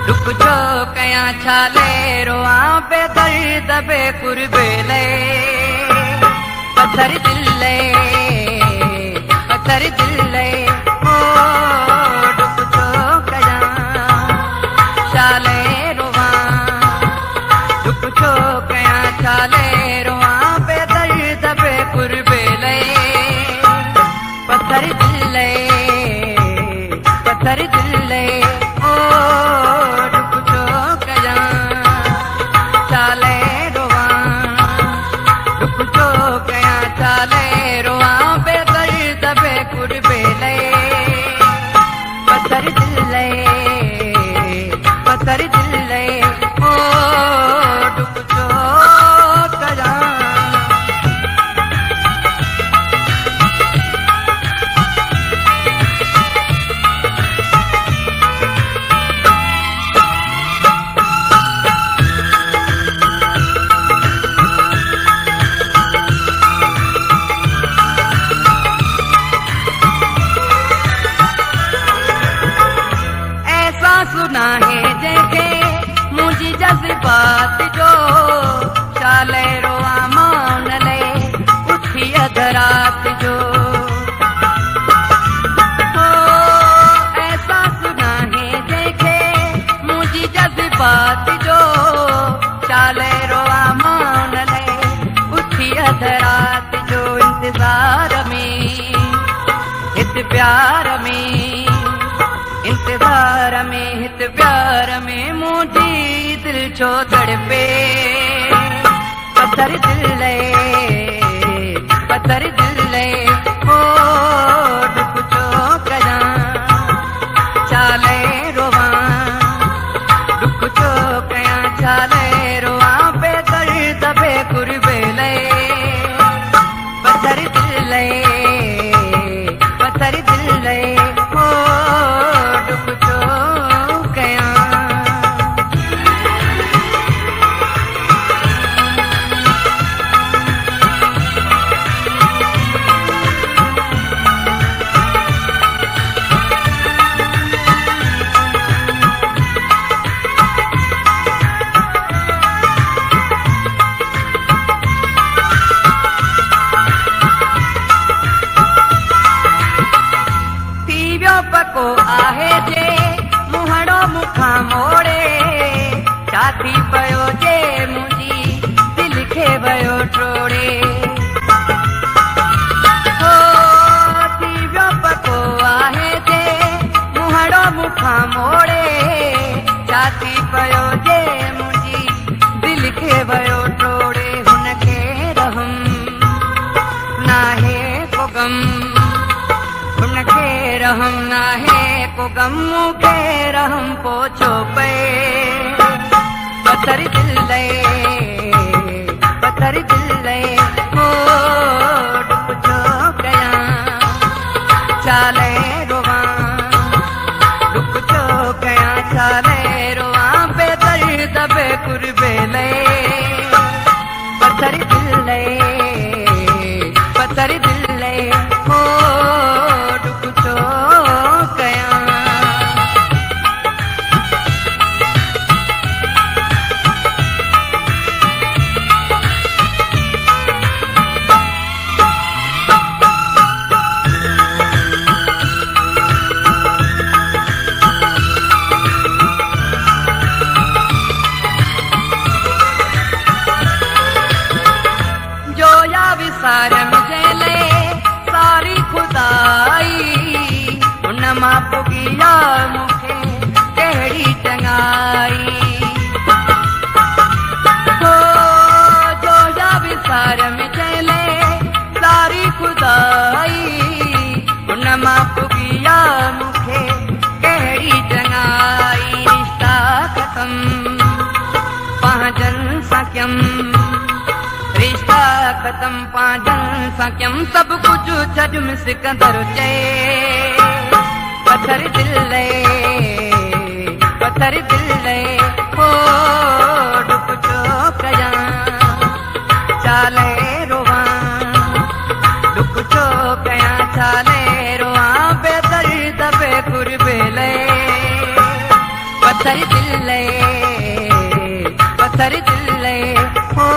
दुख जो कया छाले रोआ पे दर्द बे कुर्बेले पत्थर दिले ओ दुख जो कया छाले रोआ दुख जो कया छाले रोआ पे दर्द बे कुर्बेले पत्थर दिले ओ दुख जो कया छाले रोआ दुख जो कया छाले रोआ बे दर्द बे कुर्बेले पत्थर दिले ओ दुख जो कया सुना है जैसे मुझी जज्बात जो चाले रोआ मान ले उठी अधरात जो ऐसा सुना है जैसे मुझी जज्बात जो चाले रोआ मान ले उठी अधरात जो इंतजार में इत प्यार में इंतजार में हित प्यार में मुझी दिल छो तड़पे पत्थर दिले ओ दुख छो कया छाले रोआ दुख छो कया छाले रोआ पे दर्द बे कुर्बेले पत्थर दिले ओ दुख जो कया पको आहे जे मुहड़ो मुखा मोड़े छाती पयो जे मुझी दिल खे भयो टोड़े हो थी वियो पको आहे जे मुहड़ो मुखा मोड़े छाती पयो जे मुझी दिल खे भयो टोड़े हुनखे रहम नाहे को गम हुनखे रहम नाहे को गम के रहम पोछो पे पत्थर दिले ओ दुख जो कया छाले रोआ दुख जो कया छाले रोआ पे दर्द बे कुर्बेले पत्थर दिले ओ दुख जो कया जोया विसारम जेले सारी खुदाई उन मां पुगिया मुखे कहिड़ी चङाई हो जोया विसारम जेले सारी खुदाई उन मां पुगिया मुखे कहिड़ी चङाई रिश्ता ख़तम पंहिंजन सां रिश्ता ख़तम पंहिंजन सां कयम सब कुछ छॾ सिकंदर चए पत्थर दिले ओ दुख जो कया छाले रोआ दुख जो कया छाले रोआ बे दर्द बे कुर्बेले पत्थर दिल ले, पत्थर दिल ले, हो